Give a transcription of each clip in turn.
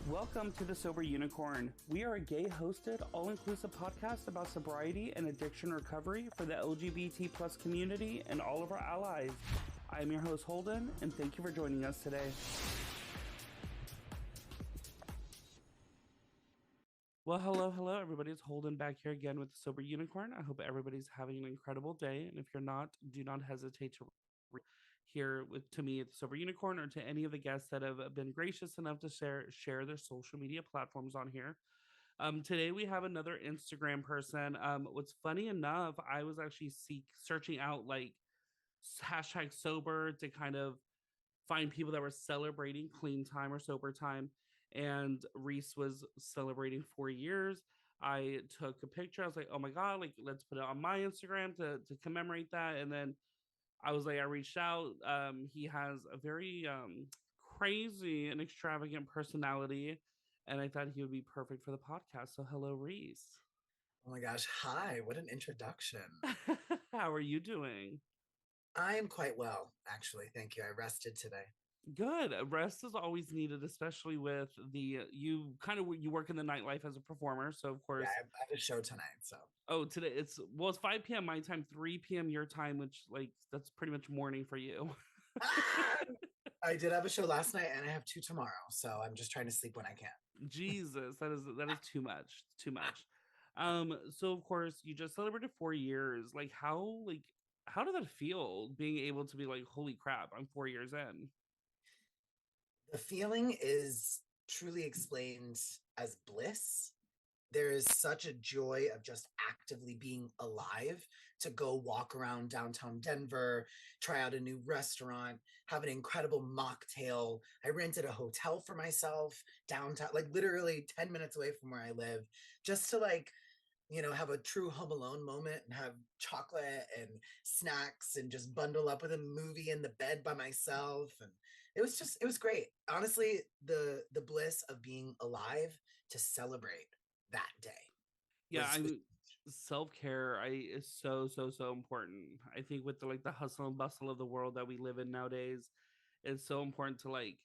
Welcome to the Sober Unicorn. We are a gay-hosted, all-inclusive podcast about sobriety and addiction recovery for the LGBT plus community and all of our allies. I'm your host, Holden, and thank you for joining us today. Well, hello, everybody. It's Holden back here again with the Sober Unicorn. I hope everybody's having an incredible day, and if you're not, do not hesitate to here to me at the Sober Unicorn or to any of the guests that have been gracious enough to share their social media platforms on here. Today we have another Instagram person. What's funny enough, I was actually searching out like hashtag sober to kind of find people that were celebrating clean time or sober time. And Reace was celebrating 4 years. I took a picture. I was like, oh my God, like let's put it on my Instagram to commemorate that. And then I was like, I reached out. He has a very crazy and extravagant personality, and I thought he would be perfect for the podcast. So, hello, Reace. Oh my gosh. Hi. What an introduction. How are you doing? I am quite well, actually. Thank you. I rested today. Good. Rest is always needed, especially with you work in the nightlife as a performer. So, of Yeah, course, I have a show tonight. So, oh, today it's 5 p.m. my time, 3 p.m. your time, which like that's pretty much morning for you. ah! I did have a show last night and I have two tomorrow. So, I'm just trying to sleep when I can. Jesus, that is too much. Too much. So of course you just celebrated 4 years. How did that feel being able to be like, holy crap, I'm 4 years in? The feeling is truly explained as bliss. There is such a joy of just actively being alive, to go walk around downtown Denver, try out a new restaurant, have an incredible mocktail. I rented a hotel for myself downtown, like literally 10 minutes away from where I live, just to have a true Home Alone moment and have chocolate and snacks and just bundle up with a movie in the bed by myself. And it was great. Honestly, the bliss of being alive to celebrate that day Yeah, was I mean, self-care is so important. I think with the hustle and bustle of the world that we live in nowadays, it's so important to like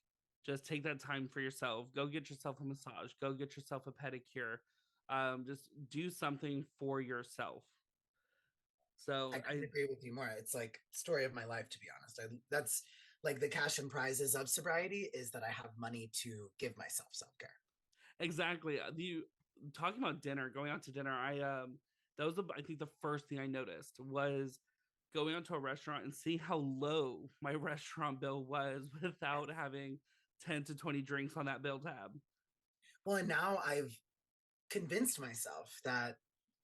just take that time for yourself. Go get yourself a massage, go get yourself a pedicure. Just do something for yourself. I So couldn't agree with you more. It's like story of my life, to be honest. That's like the cash and prizes of sobriety is that I have money to give myself self-care. exactly. You talking about dinner, going out to dinner. That was I think the first thing I noticed was going out to a restaurant and seeing how low my restaurant bill was without having 10 to 20 drinks on that bill tab. Well, and now I've convinced myself that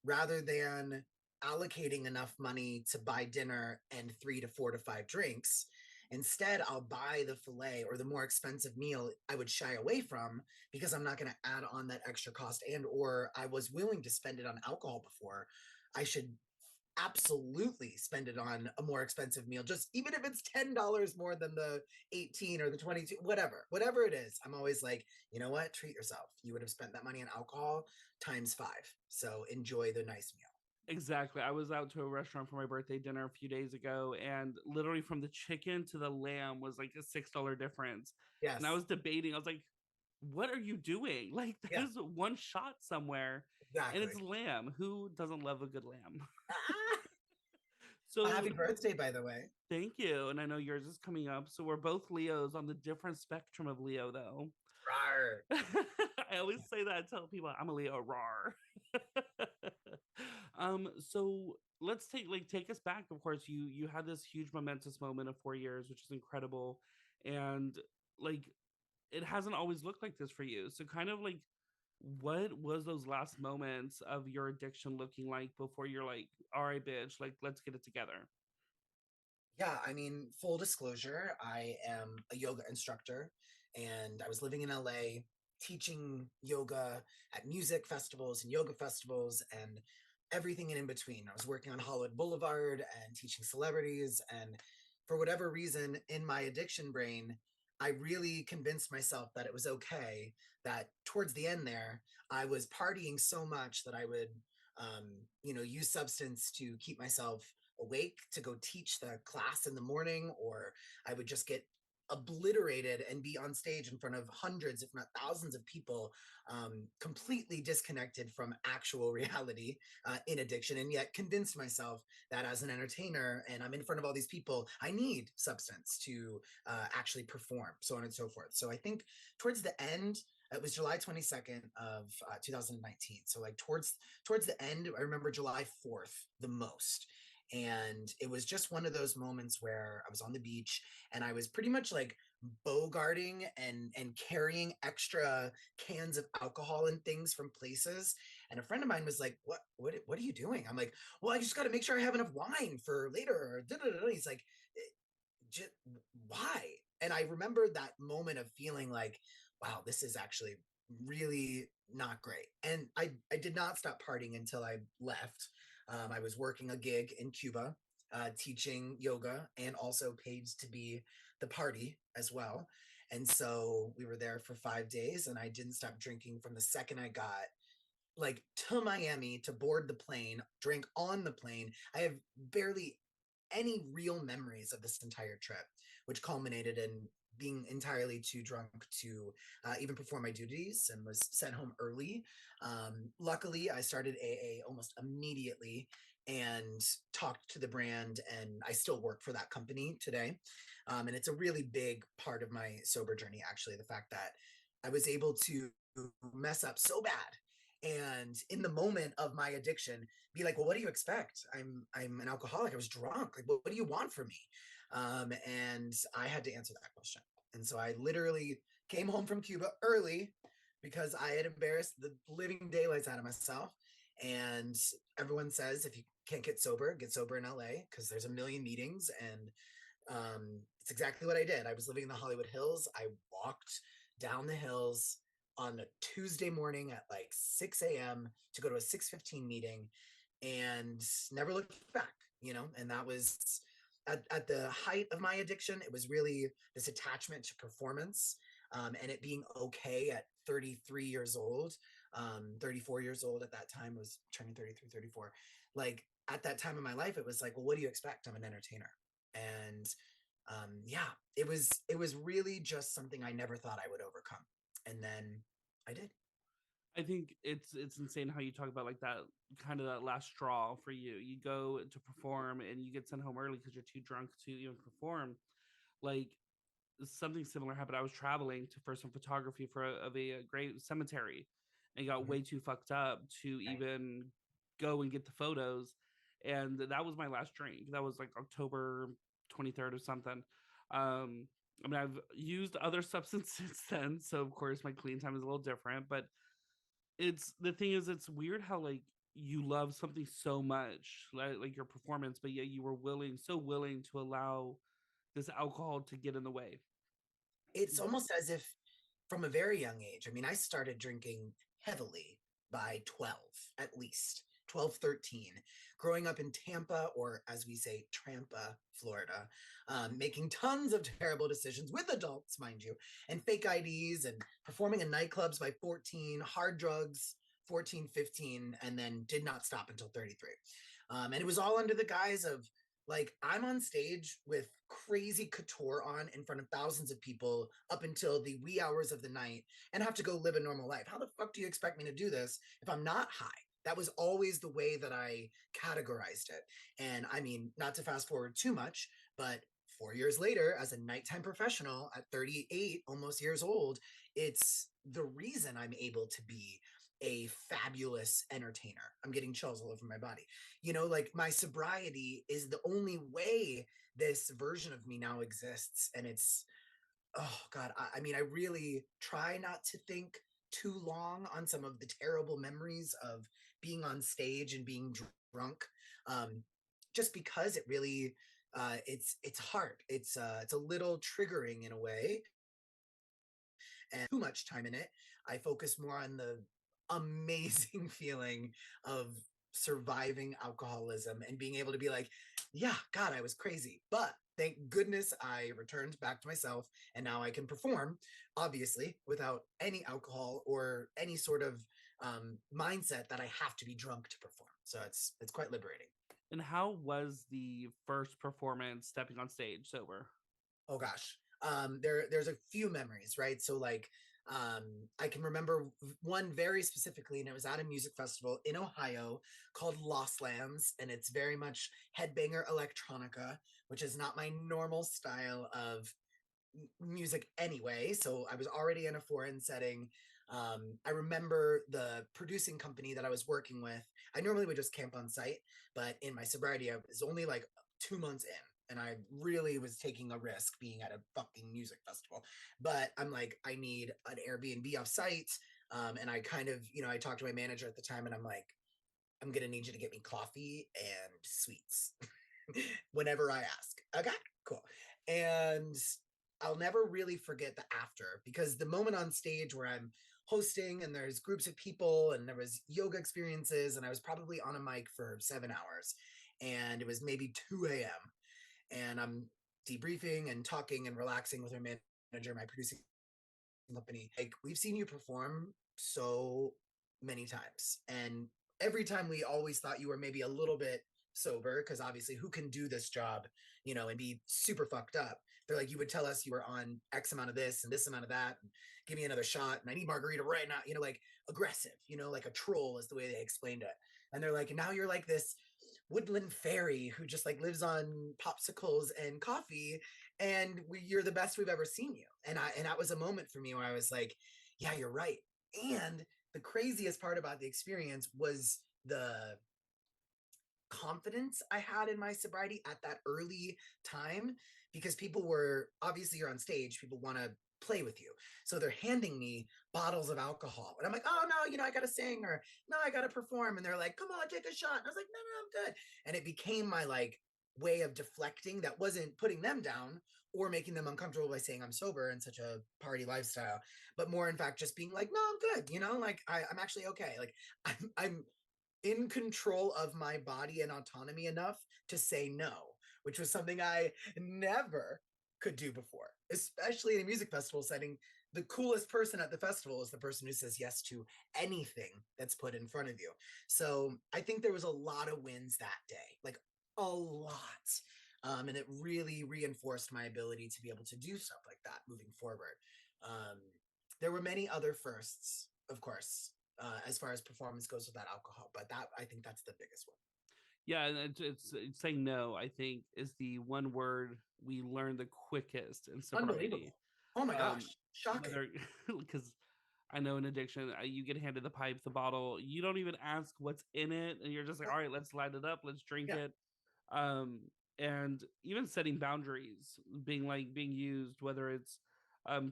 rather than allocating enough money to buy dinner and 3 to 4 to 5 drinks, instead I'll buy the filet or the more expensive meal I would shy away from because I'm not going to add on that extra cost, and or I was willing to spend it on alcohol before. I should absolutely spend it on a more expensive meal, just even if it's $10 more than the 18 or the 22, whatever it is. I'm always like, you know what, treat yourself. You would have spent that money on alcohol times 5, so enjoy the nice meal. Exactly. I was out to a restaurant for my birthday dinner a few days ago, and literally from the chicken to the lamb was like a $6 difference. And I Yes. was debating, I was like, what are you doing? Like, Yeah, there's one shot somewhere, and exactly. it's lamb. Who doesn't love a good lamb? Ah, So happy birthday, by the way. thank you. And I know yours is coming up. So we're both Leos on the different spectrum of Leo, though. Rawr. I always say that. I tell people I'm a Leo, rar. So let's take us back. Of course, you had this huge momentous moment of 4 years, which is incredible, and like it hasn't always looked like this for you. So kind of like what was those last moments of your addiction looking like before you're like, all right, bitch, like let's get it together. Yeah, I mean, full disclosure, I am a yoga instructor and I was living in LA teaching yoga at music festivals and yoga festivals and everything in between. I was working on Hollywood Boulevard and teaching celebrities. And for whatever reason, in my addiction brain, I really convinced myself that it was okay, that towards the end there, I was partying so much that I would, use substance to keep myself awake to go teach the class in the morning, or I would just get obliterated and be on stage in front of hundreds, if not thousands of people, completely disconnected from actual reality in addiction, and yet convinced myself that as an entertainer and I'm in front of all these people, I need substance to actually perform, so on and so forth. So I think towards the end, it was July 22nd of 2019. So like towards the end, I remember July 4th the most. And it was just one of those moments where I was on the beach and I was pretty much like bogarting and carrying extra cans of alcohol and things from places. And a friend of mine was like, what are you doing? I'm like, well, I just got to make sure I have enough wine for later. He's like, just, why? And I remember that moment of feeling like, wow, this is actually really not great. And I did not stop partying until I left. I was working a gig in Cuba, teaching yoga, and also paid to be the party as well. And so we were there for 5 days, and I didn't stop drinking from the second I got like to Miami to board the plane, drank on the plane. I have barely any real memories of this entire trip, which culminated in being entirely too drunk to even perform my duties and was sent home early. Luckily, I started AA almost immediately and talked to the brand, and I still work for that company today. And it's a really big part of my sober journey, actually, the fact that I was able to mess up so bad and in the moment of my addiction be like, well, what do you expect? I'm an alcoholic. I was drunk. Like, what do you want from me? And I had to answer that question. And so I literally came home from Cuba early because I had embarrassed the living daylights out of myself. And everyone says if you can't get sober in LA because there's a million meetings. And it's exactly what I did. I was living in the Hollywood Hills. I walked down the hills on a Tuesday morning at like 6 a.m. to go to a 6:15 meeting and never looked back, and that was at the height of my addiction. It was really this attachment to performance, and it being okay at 33 years old, 34 years old at that time, was turning 33, 34. Like at that time in my life, it was like, well, what do you expect? I'm an entertainer. And yeah, it was really just something I never thought I would overcome, and then I did. I think it's insane how you talk about like that kind of that last straw for you. You go to perform and you get sent home early because you're too drunk to even perform. Like something similar happened. I was traveling to for some photography for a great cemetery and got Mhm. way too fucked up to Right. even go and get the photos. And that was my last drink. That was like October 23rd or something. Um, I mean, I've used other substances since then, so of course my clean time is a little different. But it's the thing is, it's weird how like you love something so much, like your performance, but yet you were so willing to allow this alcohol to get in the way. It's almost as if from a very young age, I mean, I started drinking heavily by 12, at least 12, 13, growing up in Tampa, or as we say, Trampa, Florida, making tons of terrible decisions with adults, mind you, and fake IDs and performing in nightclubs by 14, hard drugs, 14, 15, and then did not stop until 33. And it was all under the guise of like, I'm on stage with crazy couture on in front of thousands of people up until the wee hours of the night and have to go live a normal life. How the fuck do you expect me to do this if I'm not high? That was always the way that I categorized it. And I mean, not to fast forward too much, but 4 years later, as a nighttime professional at 38, almost years old, it's the reason I'm able to be a fabulous entertainer. I'm getting chills all over my body. Like my sobriety is the only way this version of me now exists. And it's, oh God, I mean, I really try not to think too long on some of the terrible memories of being on stage and being drunk. Um, just because it really, it's hard. It's a little triggering in a way, and too much time in it. I focus more on the amazing feeling of surviving alcoholism and being able to be like, yeah, God, I was crazy. But thank goodness I returned back to myself and now I can perform, obviously, without any alcohol or any sort of mindset that I have to be drunk to perform. So it's quite liberating. And how was the first performance stepping on stage sober? Oh gosh. There's a few memories, right? So like I can remember one very specifically, and it was at a music festival in Ohio called Lost Lands, and it's very much headbanger electronica, which is not my normal style of music anyway. So I was already in a foreign setting. I remember the producing company that I was working with. I normally would just camp on site, but in my sobriety, I was only like 2 months in. And I really was taking a risk being at a fucking music festival. But I'm like, I need an Airbnb off site. And I kind of, I talked to my manager at the time and I'm like, I'm going to need you to get me coffee and sweets whenever I ask. Okay, cool. And I'll never really forget the after, because the moment on stage where I'm hosting and there's groups of people and there was yoga experiences and I was probably on a mic for 7 hours and it was maybe 2 a.m. and I'm debriefing and talking and relaxing with our manager, my producing company. Like, we've seen you perform so many times, and every time we always thought you were maybe a little bit sober, because obviously who can do this job, and be super fucked up. They're like, you would tell us you were on X amount of this and this amount of that, and give me another shot, and I need margarita right now, like aggressive, like a troll is the way they explained it. And they're like, and now you're like this woodland fairy who just like lives on popsicles and coffee, and you're the best we've ever seen you. And that was a moment for me where I was like, yeah, you're right. And the craziest part about the experience was the confidence I had in my sobriety at that early time, because people were, obviously you're on stage, people want to play with you. So they're handing me bottles of alcohol. And I'm like, oh no, I gotta sing, or no, I gotta perform. And they're like, come on, take a shot. And I was like, no, I'm good. And it became my like way of deflecting that wasn't putting them down or making them uncomfortable by saying I'm sober in such a party lifestyle, but more in fact just being like, no, I'm good, like I'm actually okay. Like I'm in control of my body and autonomy enough to say no, which was something I never could do before, especially in a music festival setting. The coolest person at the festival is the person who says yes to anything that's put in front of you. So I think there was a lot of wins that day, like a lot. And it really reinforced my ability to be able to do stuff like that moving forward. Um, there were many other firsts, of course, as far as performance goes without alcohol. But that, I think that's the biggest one. Yeah, and it's saying no, I think, is the one word we learn the quickest in sobriety. Unbelievable. Oh my Um, gosh. Shocking. whether because I know in addiction, you get handed the pipe, the bottle, you don't even ask what's in it, and you're just like, all right, let's light it up, let's drink Yeah. it. Um, and even setting boundaries, being used, whether it's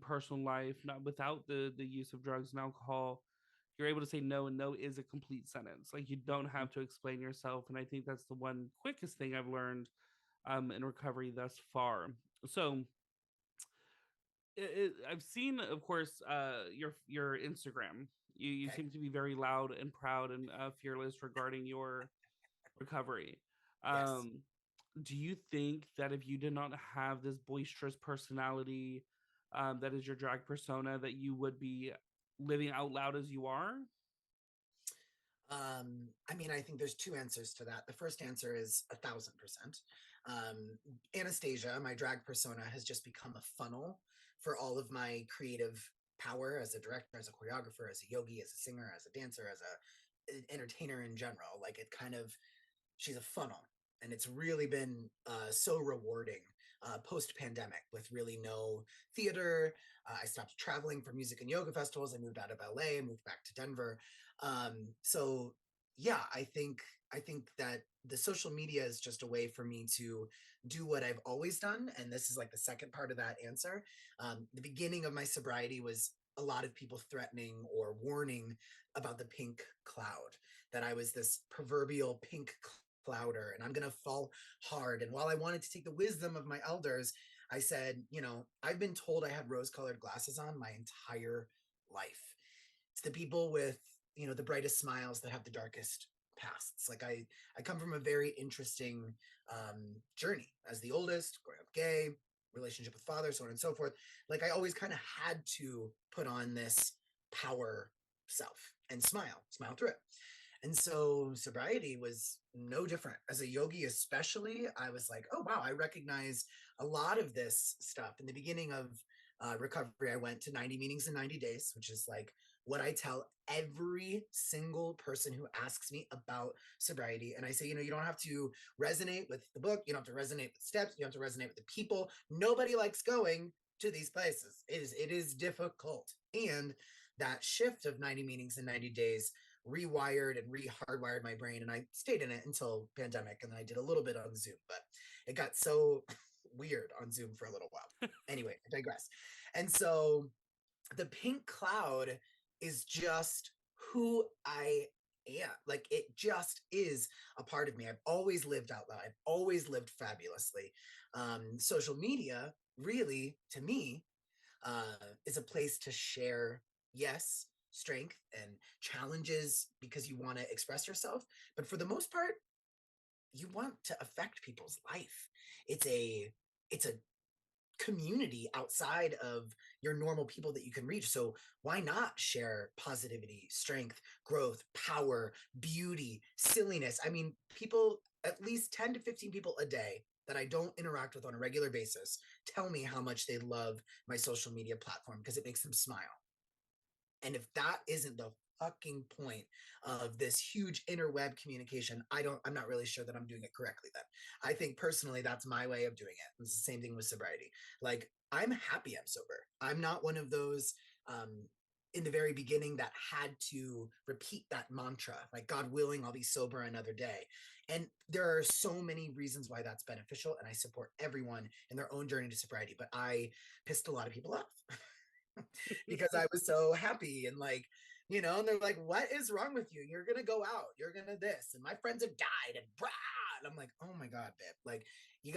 personal life, not without the use of drugs and alcohol, you're able to say no, and no is a complete sentence. Like, you don't have to explain yourself, and I think that's the one quickest thing I've learned in recovery thus far. So I've seen, of course, your Instagram. You Okay. seem to be very loud and proud and fearless regarding your recovery. Yes. Um, do you think that if you did not have this boisterous personality, that is your drag persona, that you would be living out loud as you are? I mean, I think there's two answers to that. The first answer is 1,000%. Anastasia, my drag persona, has just become a funnel for all of my creative power as a director, as a choreographer, as a yogi, as a singer, as a dancer, as a entertainer in general. Like, it kind of, she's a funnel, and it's really been so rewarding post pandemic with really no theater. I stopped traveling for music and yoga festivals. I moved out of LA, moved back to Denver. So yeah, I think that the social media is just a way for me to do what I've always done, and this is like the second part of that answer. The beginning of my sobriety was a lot of people threatening or warning about the pink cloud, that I was this proverbial pink clouder and I'm going to fall hard. And while I wanted to take the wisdom of my elders, I said, I've been told I had rose colored glasses on my entire life. It's the people with, the brightest smiles that have the darkest pasts. Like, I come from a very interesting journey as the oldest, growing up gay, relationship with father, so on and so forth. Like, I always kind of had to put on this power self and smile through it. And so sobriety was no different. As a yogi, especially, I was like, oh, wow, I recognize a lot of this stuff. In the beginning of recovery, I went to 90 meetings in 90 days, which is like what I tell every single person who asks me about sobriety. And I say, you don't have to resonate with the book, you don't have to resonate with steps, you don't have to resonate with the people. Nobody likes going to these places. It is difficult. And that shift of 90 meetings in 90 days rewired and re-hardwired my brain, and I stayed in it until pandemic, and then I did a little bit on Zoom, but it got so weird on Zoom for a little while. Anyway, I digress. And so the pink cloud is just who I am. Like, it just is a part of me. I've always lived out loud. I've always lived fabulously. Social media really, to me, is a place to share, yes, strength and challenges because you want to express yourself, but for the most part, you want to affect people's life. It's a community outside of your normal people that you can reach. So why not share positivity, strength, growth, power, beauty, silliness? I mean, people, at least 10 to 15 people a day that I don't interact with on a regular basis, tell me how much they love my social media platform because it makes them smile. And if that isn't the fucking point of this huge interweb communication, I'm not really sure that I'm doing it correctly then. I think personally that's my way of doing it. It's the same thing with sobriety. Like, I'm happy I'm sober. I'm not one of those in the very beginning that had to repeat that mantra, like, God willing, I'll be sober another day. And there are so many reasons why that's beneficial, and I support everyone in their own journey to sobriety, but I pissed a lot of people off. Because I was so happy and like, and they're like, what is wrong with you? You're gonna go out, you're gonna this, and my friends have died, and brah. And I'm like, oh my God, babe, like, you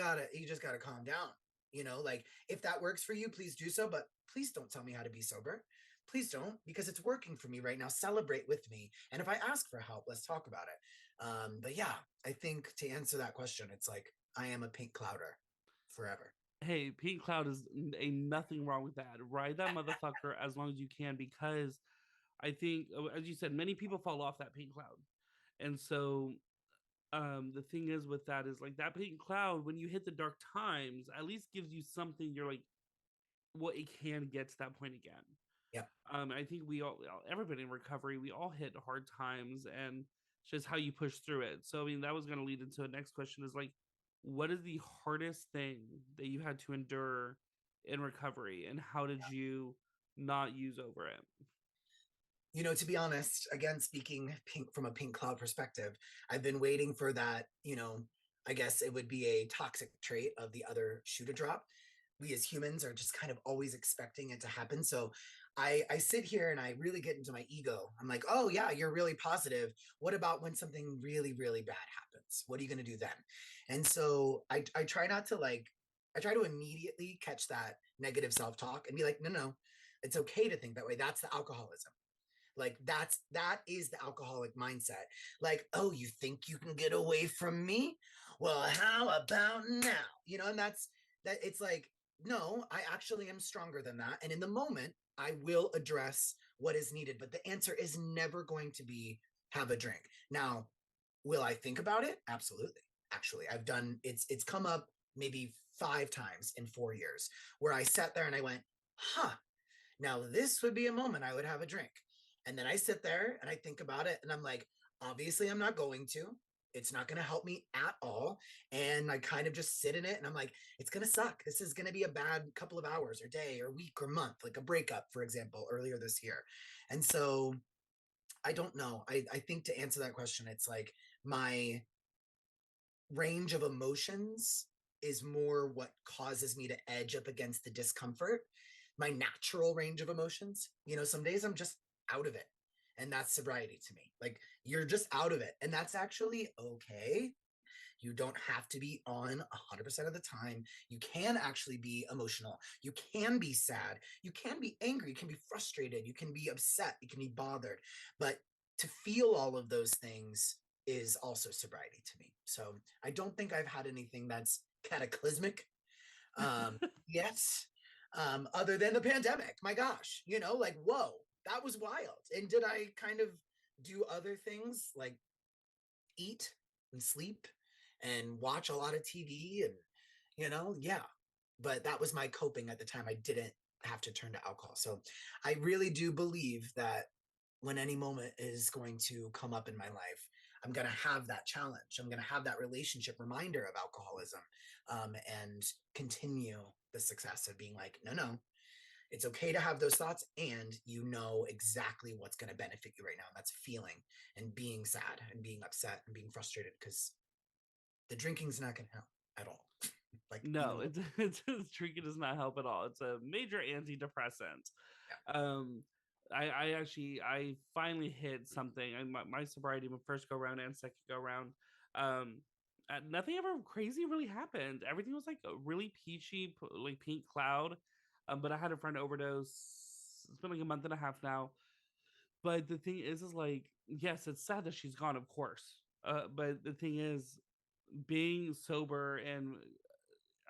just gotta calm down. Like, if that works for you, please do so, but please don't tell me how to be sober. Please don't, because it's working for me right now. Celebrate with me. And if I ask for help, let's talk about it. But yeah, I think to answer that question, it's like, I am a pink clouder forever. Hey, pink cloud is ain't nothing wrong with that. Ride that motherfucker as long as you can, because I think, as you said, many people fall off that pink cloud, and so the thing is with that is like that pink cloud, when you hit the dark times, at least gives you something. You're like, well, it can get to that point again. Yeah. I think we all, everybody in recovery, we all hit hard times, and it's just how you push through it. So, I mean, that was going to lead into a next question: is like, what is the hardest thing that you had to endure in recovery, and how did you not use over it? To be honest, again, speaking pink from a pink cloud perspective, I've been waiting for that, I guess it would be a toxic trait of the other shoe to drop. We as humans are just kind of always expecting it to happen. So I sit here and I really get into my ego. I'm like, oh yeah, you're really positive. What about when something really, really bad happens? What are you going to do then? And so I try not to like, I try to immediately catch that negative self-talk and be like, no, no, it's okay to think that way. That's the alcoholism. Like, that is the alcoholic mindset. Like, oh, you think you can get away from me? Well, how about now? And that. It's like, no, I actually am stronger than that, and in the moment I will address what is needed, but the answer is never going to be have a drink. Now, will I think about it? Absolutely. Actually, it's come up maybe 5 times in 4 years where I sat there and I went, huh, now this would be a moment I would have a drink. And then I sit there and I think about it and I'm like, obviously I'm not going to. It's not going to help me at all. And I kind of just sit in it and I'm like, it's going to suck. This is going to be a bad couple of hours or day or week or month, like a breakup, for example, earlier this year. And so I don't know. I think to answer that question, it's like my range of emotions is more what causes me to edge up against the discomfort. My natural range of emotions, some days I'm just out of it. And that's sobriety to me. Like, you're just out of it. And that's actually okay. You don't have to be on 100% of the time. You can actually be emotional. You can be sad. You can be angry. You can be frustrated. You can be upset. You can be bothered. But to feel all of those things is also sobriety to me. So I don't think I've had anything that's cataclysmic yet, other than the pandemic. My gosh, like, whoa, that was wild. And did I kind of do other things like eat and sleep and watch a lot of TV and, yeah. But that was my coping at the time. I didn't have to turn to alcohol. So I really do believe that when any moment is going to come up in my life, I'm going to have that challenge. I'm going to have that relationship reminder of alcoholism, and continue the success of being like, no, no, it's okay to have those thoughts, and you know exactly what's going to benefit you right now. And that's feeling and being sad and being upset and being frustrated, because the drinking's not going to help at all. Like, even No, it's drinking does not help at all. It's a major antidepressant. yeah. Um, I actually I finally hit something. My sobriety, my first go round and second go round, um, nothing ever crazy really happened. Everything was like a really peachy, like pink cloud. But I had a friend overdose. It's been like a month and a half now. But the thing is like, yes, it's sad that she's gone, of course. But the thing is, being sober and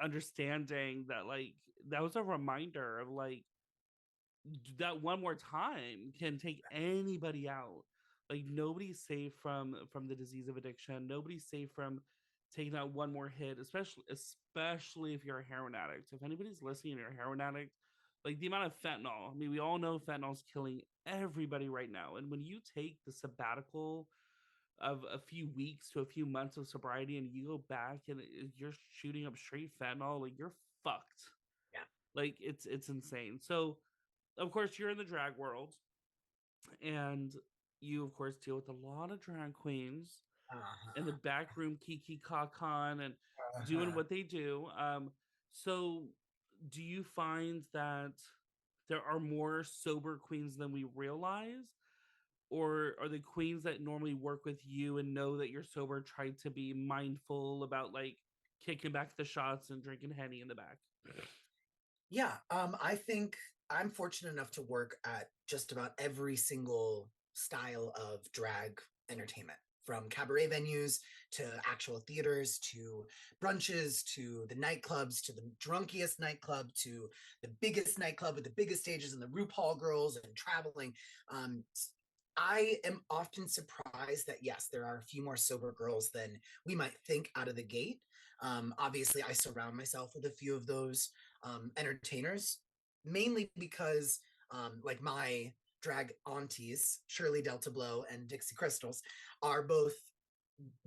understanding that, like, that was a reminder of like that one more time can take anybody out. Like, nobody's safe from the disease of addiction. Nobody's safe from taking that one more hit, especially if you're a heroin addict. If anybody's listening and you're a heroin addict, like the amount of fentanyl. I mean, we all know fentanyl's killing everybody right now. And when you take the sabbatical of a few weeks to a few months of sobriety and you go back and you're shooting up straight fentanyl, like you're fucked. Yeah. Like it's insane. So of course you're in the drag world, and you of course deal with a lot of drag queens in the Uh-huh. back room, kiki kakan, and doing Uh-huh. what they do. So do you find that there are more sober queens than we realize, or are the queens that normally work with you and know that you're sober try to be mindful about like kicking back the shots and drinking henny in the back? Yeah, I think I'm fortunate enough to work at just about every single style of drag entertainment, from cabaret venues to actual theaters to brunches to the nightclubs to the drunkiest nightclub to the biggest nightclub with the biggest stages and the RuPaul girls and traveling. Um, I am often surprised that, yes, there are a few more sober girls than we might think out of the gate. Obviously, I surround myself with a few of those entertainers, mainly because, like, my drag aunties, Shirley Delta Blow and Dixie Crystals, are both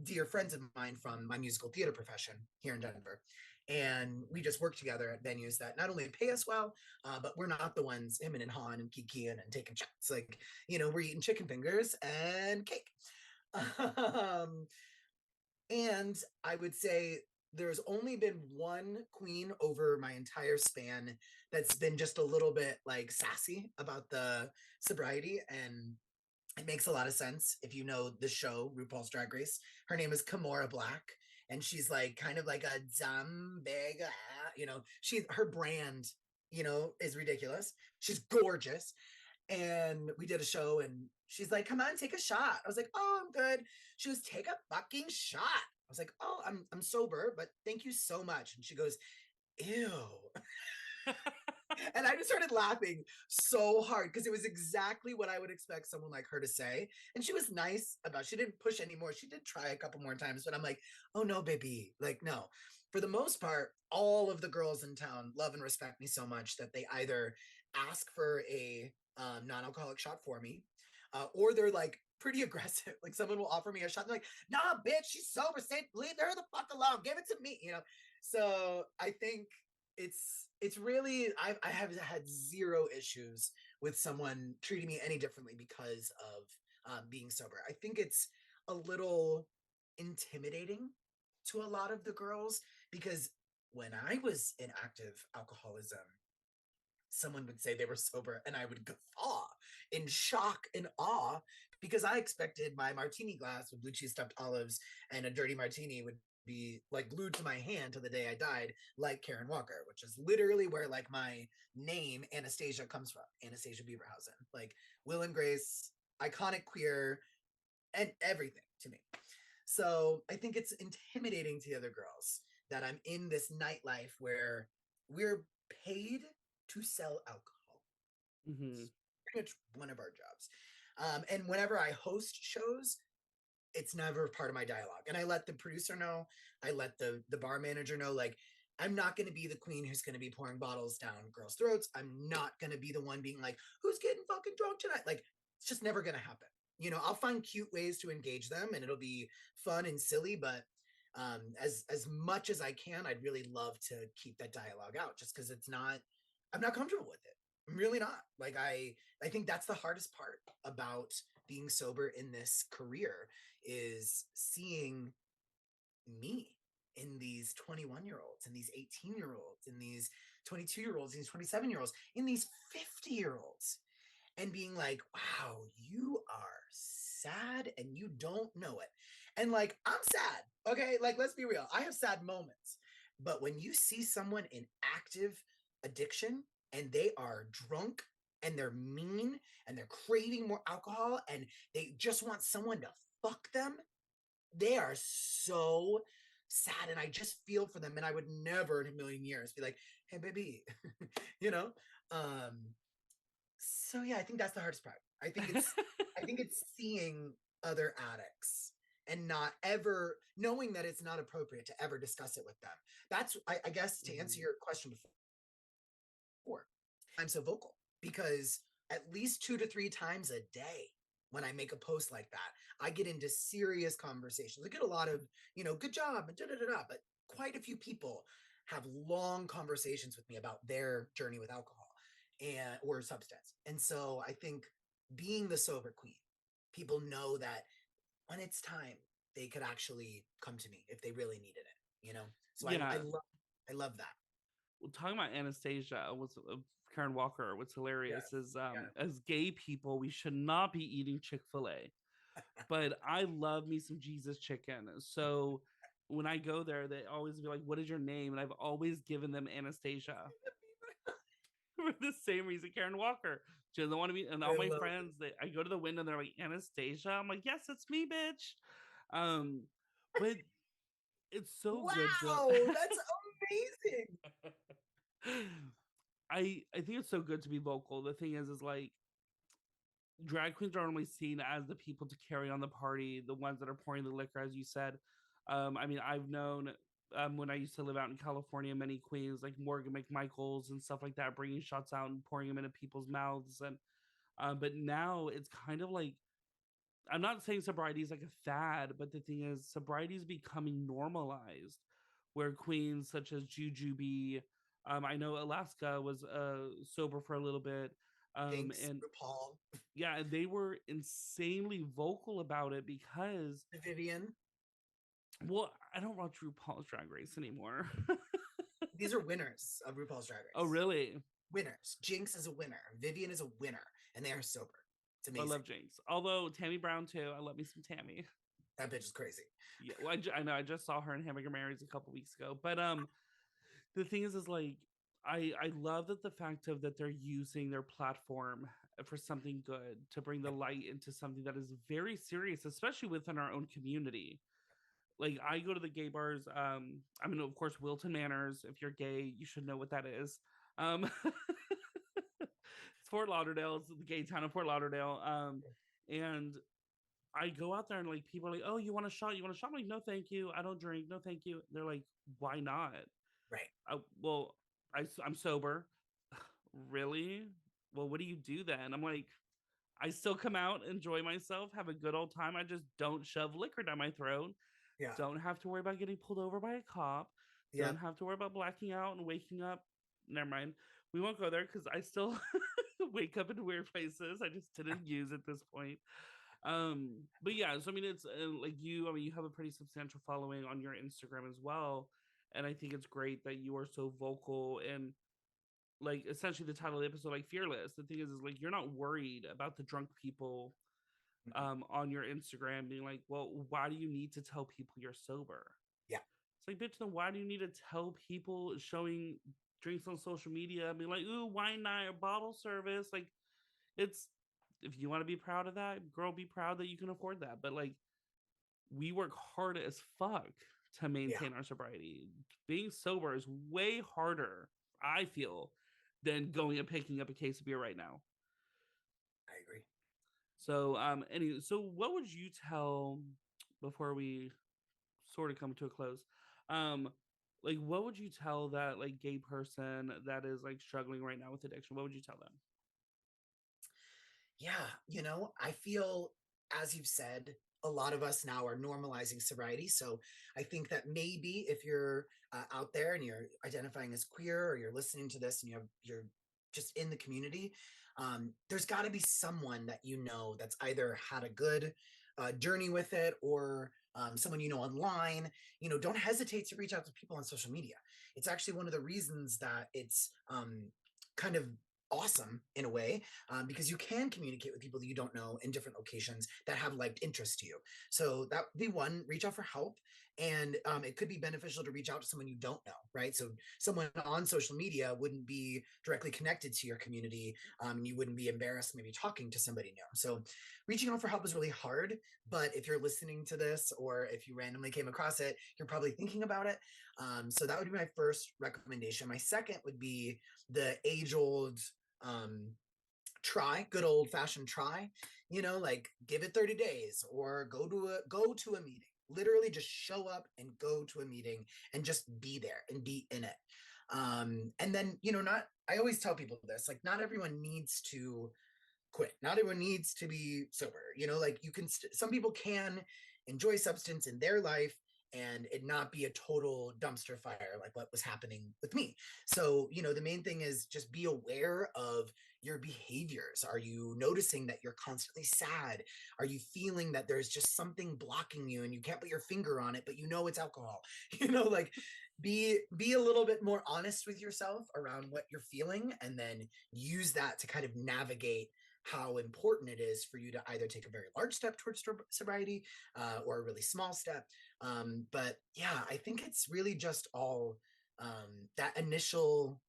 dear friends of mine from my musical theater profession here in Denver. And we just work together at venues that not only pay us well, but we're not the ones him and Han and Kikiing and taking shots. Like, we're eating chicken fingers and cake. um, and I would say there's only been one queen over my entire span that's been just a little bit like sassy about the sobriety. And it makes a lot of sense if you know the show RuPaul's Drag Race. Her name is Kimora Black, and she's like kind of like a dumb big, her brand, is ridiculous. She's gorgeous, and we did a show, and she's like, "Come on, take a shot." I was like, "Oh, I'm good." She goes, "Take a fucking shot." I was like, "Oh, I'm sober, but thank you so much." And she goes, "Ew." And I just started laughing so hard because it was exactly what I would expect someone like her to say. And she was nice about it. She didn't push anymore. She did try a couple more times, but I'm like, "Oh no, baby." Like, no. For the most part, all of the girls in town love and respect me so much that they either ask for a non-alcoholic shot for me, or they're like pretty aggressive. Like, someone will offer me a shot. They're like, "Nah, bitch, she's sober. Leave her the fuck alone. Give it to me." So I think it's really, I have had zero issues with someone treating me any differently because of being sober. I think it's a little intimidating to a lot of the girls, because when I was in active alcoholism, someone would say they were sober and I would guffaw in shock and awe, because I expected my martini glass with blue cheese stuffed olives and a dirty martini would be like glued to my hand till the day I died, like Karen Walker, which is literally where like my name Anastasia comes from, Anastasia Beaverhausen, like Will and Grace, iconic queer, and everything to me. So I think it's intimidating to the other girls that I'm in this nightlife where we're paid to sell alcohol. Mm-hmm. It's pretty much one of our jobs. And whenever I host shows, it's never part of my dialogue. And I let the producer know, I let the bar manager know, like, I'm not going to be the queen who's going to be pouring bottles down girls' throats. I'm not going to be the one being like, who's getting fucking drunk tonight? Like, it's just never going to happen. You know, I'll find cute ways to engage them and it'll be fun and silly, but as much as I can, I'd really love to keep that dialogue out just because I'm not comfortable with it. I'm really not. Like I think that's the hardest part about being sober in this career is seeing me in these 21-year-olds, in these 18-year-olds, in these 22-year-olds, in these 27-year-olds, in these 50-year-olds, and being like, wow, you are sad and you don't know it. And like, I'm sad. Okay. Like, let's be real. I have sad moments. But when you see someone in active addiction and they are drunk and they're mean and they're craving more alcohol and they just want someone to fuck them, they are so sad. And I just feel for them. And I would never in a million years be like, hey, baby, you know? So yeah, I think that's the hardest part. I think it's seeing other addicts and not ever knowing that it's not appropriate to ever discuss it with them. That's I guess to answer your question before, I'm so vocal because at least 2 to 3 times a day when I make a post like that, I get into serious conversations. I get a lot of, good job and da da da da, but quite a few people have long conversations with me about their journey with alcohol and or substance. And so I think being the sober queen, people know that when it's time, they could actually come to me if they really needed it. So Yeah. I love that. Well, talking about Anastasia, was Karen Walker. What's hilarious Yes. is as gay people, we should not be eating Chick-fil-A. But I love me some Jesus chicken. So when I go there, they always be like, "What is your name?" And I've always given them Anastasia for the same reason. Karen Walker. She doesn't want to be. And I all my love friends, I go to the window and they're like, "Anastasia." I'm like, "Yes, it's me, bitch." Um, but it's it. so good to. Wow, that's amazing. I think it's so good to be vocal. The thing is like drag queens are normally seen as the people to carry on the party, the ones that are pouring the liquor, as you said. I mean, I've known when I used to live out in California, many queens like Morgan McMichaels and stuff like that, bringing shots out and pouring them into people's mouths. And but now it's kind of like I'm not saying sobriety is like a fad, but the thing is, sobriety is becoming normalized, where queens such as Jujubee, I know Alaska was sober for a little bit, Thanks, and RuPaul. yeah, and they were insanely vocal about it because, Vivian. well, I don't watch RuPaul's Drag Race anymore. These are winners of RuPaul's Drag Oh, Race. really? Winners. Jinx is a winner. Vivian is a winner, and they are sober. It's I amazing. love Jinx. Although Tammy Brown too, I love me some Tammy. That bitch is crazy. Yeah, well, I know I just saw her in Hamburger Mary's a couple weeks ago, but the thing is like I love that the fact of that they're using their platform for something good to bring the Yep. light into something that is very serious, especially within our own community. Like I go to the gay bars. I mean, of course, Wilton Manors. If you're gay, you should know what that is. It's Fort Lauderdale. It's the gay town of Fort Lauderdale. And I go out there and like people are like, "Oh, you want a shot? You want a shot?" I'm like, "No, thank you. I don't drink. No, thank you." They're like, "Why not?" Right. Well, I'm sober. Really? Well, what do you do then? I'm like, I still come out, enjoy myself, have a good old time. I just don't shove liquor down my throat. Yeah. Don't have to worry about getting pulled over by a cop. Don't Yep. have to worry about blacking out and waking up. Never mind. We won't go there because I still wake up in weird places. I just didn't use at this point. But yeah, so I mean, it's like you. I mean, you have a pretty substantial following on your Instagram as well, and I think it's great that you are so vocal and like essentially the title of the episode, like fearless. The thing is like you're not worried about the drunk people Mm-mm. on your Instagram being like, well, why do you need to tell people you're sober? Yeah. It's like, bitch, then why do you need to tell people showing drinks on social media? Being like, ooh, wine night or bottle service. Like, it's if you want to be proud of that, girl, be proud that you can afford that. But like, we work hard as fuck to Yeah. maintain our sobriety. Being sober is way harder, I feel, than going and picking up a case of beer right now. I agree. So what would you tell before we sort of come to a close? Um, like, what would you tell that like gay person that is like struggling right now with addiction? What would you tell them? Yeah, I feel, as you've said, a lot of us now are normalizing sobriety. So I think that maybe if you're out there and you're identifying as queer, or you're listening to this and you're just in the community, there's got to be someone that that's either had a good journey with it, or someone online. Don't hesitate to reach out to people on social media. It's actually one of the reasons that it's kind of awesome in a way, because you can communicate with people that you don't know in different locations that have like interest to you. So that would be one, reach out for help. And it could be beneficial to reach out to someone you don't know, right? So someone on social media wouldn't be directly connected to your community. You wouldn't be embarrassed maybe talking to somebody new. So reaching out for help is really hard, but if you're listening to this, or if you randomly came across it, you're probably thinking about it. So that would be my first recommendation. My second would be the age old um try, good old fashioned try, like give it 30 days, or go to a meeting. Literally just show up and go to a meeting and just be there and be in it. And then, not, I always tell people this, like, not everyone needs to quit. Not everyone needs to be sober. Like, some people can enjoy substance in their life and it not be a total dumpster fire like what was happening with me. So, the main thing is just be aware of your behaviors. Are you noticing that you're constantly sad? Are you feeling that there's just something blocking you and you can't put your finger on it, but it's alcohol? Like, be a little bit more honest with yourself around what you're feeling, and then use that to kind of navigate how important it is for you to either take a very large step towards sobriety, or a really small step. But yeah, I think it's really just all that initial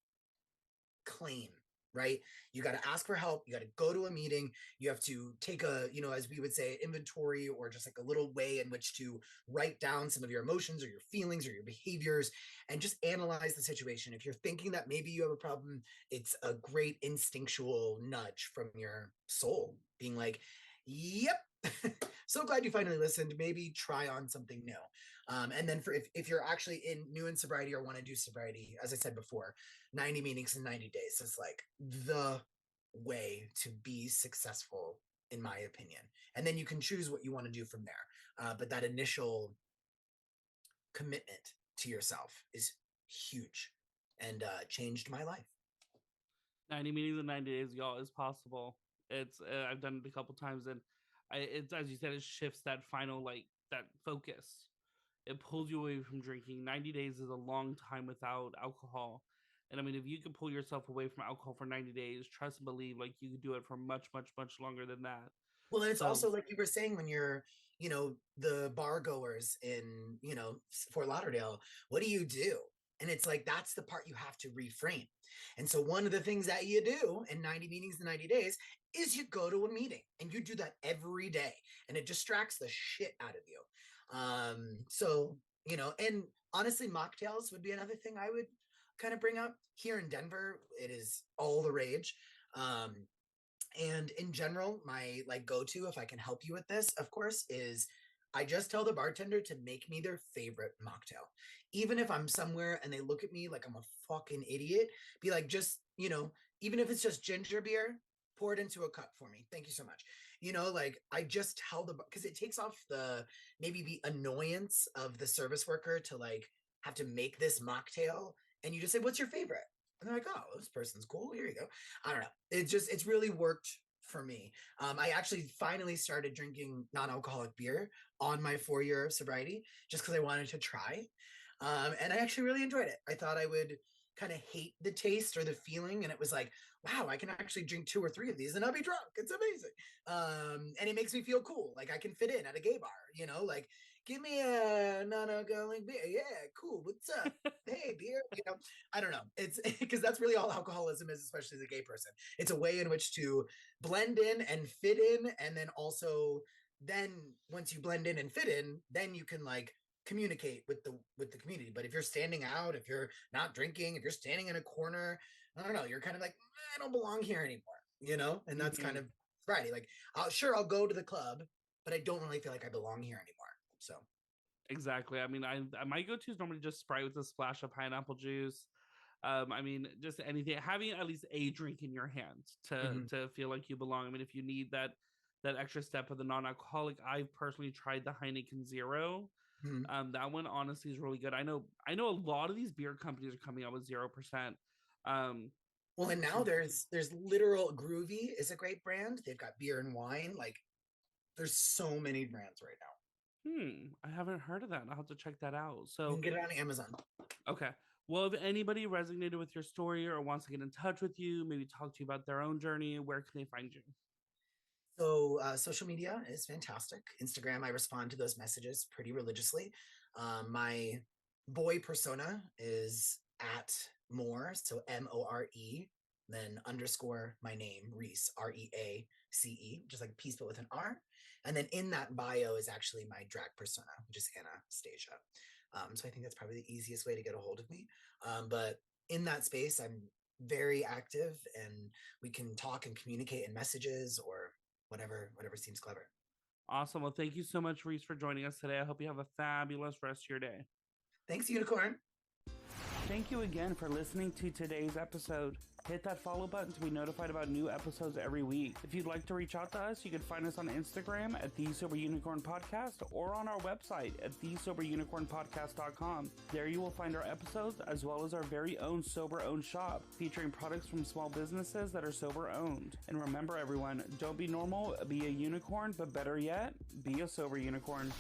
claim, right? You got to ask for help. You got to go to a meeting. You have to take a, as we would say, inventory, or just like a little way in which to write down some of your emotions or your feelings or your behaviors, and just analyze the situation. If you're thinking that maybe you have a problem, it's a great instinctual nudge from your soul being like, yep. So glad you finally listened. Maybe try on something new. And then if you're actually new in sobriety or want to do sobriety, as I said before, 90 meetings in 90 days is like the way to be successful, in my opinion. And then you can choose what you want to do from there. But that initial commitment to yourself is huge, and changed my life. 90 meetings in 90 days, y'all, is possible. It's I've done it a couple times, and it's, as you said, it shifts that final, like, that focus. It pulls you away from drinking. 90 days is a long time without alcohol. And I mean, if you can pull yourself away from alcohol for 90 days, trust and believe, like, you could do it for much, much, much longer than that. Well, and it's So, also like you were saying, when you're, the bar goers in, Fort Lauderdale, what do you do? And it's like, that's the part you have to reframe. And so one of the things that you do in 90 meetings in 90 days is you go to a meeting, and you do that every day, and it distracts the shit out of you. So, and honestly, mocktails would be another thing I would kind of bring up. Here in Denver, it is all the rage. Um, and in general, my like go-to, if I can help you with this, of course, is I just tell the bartender to make me their favorite mocktail. Even if I'm somewhere and they look at me like I'm a fucking idiot, be like, just, even if it's just ginger beer, pour it into a cup for me. Thank you so much. Like, I just tell because it takes off maybe the annoyance of the service worker to like have to make this mocktail. And you just say, what's your favorite? And they're like, oh, this person's cool. Here you go. I don't know. It's really worked for me. I actually finally started drinking non-alcoholic beer on my 4 year of sobriety, just because I wanted to try. And I actually really enjoyed it. I thought I would kind of hate the taste or the feeling. And it was like, wow, I can actually drink 2 or 3 of these and I'll be drunk. It's amazing. And it makes me feel cool. Like I can fit in at a gay bar, like, give me a non-alcoholic beer. Yeah, cool. What's up? Hey, beer. I don't know. It's because that's really all alcoholism is, especially as a gay person. It's a way in which to blend in and fit in. And then also, then once you blend in and fit in, then you can like communicate with the community. But if you're standing out, if you're not drinking, if you're standing in a corner, I don't know, you're kind of like, I don't belong here anymore, and that's kind mhm. of sobriety. Like, I'll go to the club, but I don't really feel like I belong here anymore. So Exactly. I mean, my go-to is normally just Sprite with a splash of pineapple juice. I mean, just anything. Having at least a drink in your hand to feel like you belong. I mean, if you need that extra step of the non-alcoholic, I've personally tried the Heineken Zero. mm-hmm. That one honestly is really good. I know a lot of these beer companies are coming out with 0%. Um, Well, and now there's literal Groovy is a great brand. They've got beer and wine. Like, there's so many brands right now. I haven't heard of that. I'll have to check that out. You So, can get it on Amazon. okay. Well, if anybody resonated with your story or wants to get in touch with you, maybe talk to you about their own journey, where can they find you? So social media is fantastic. Instagram, I respond to those messages pretty religiously. My boy persona is at more, so MORE, then underscore my name, Reace, REACE, just like peace but with an R. And then in that bio is actually my drag persona, which is Anastasia. So I think that's probably the easiest way to get a hold of me. But in that space, I'm very active, and we can talk and communicate in messages or whatever seems clever. Awesome. Well, thank you so much, Reese, for joining us today. I hope you have a fabulous rest of your day. Thanks, Unicorn. Thank you again for listening to today's episode. Hit that follow button to be notified about new episodes every week. If you'd like to reach out to us, you can find us on Instagram at The Sober Unicorn Podcast or on our website at thesoberunicornpodcast.com. There you will find our episodes as well as our very own sober-owned shop featuring products from small businesses that are sober-owned. And remember, everyone, don't be normal, be a unicorn, but better yet, be a sober unicorn.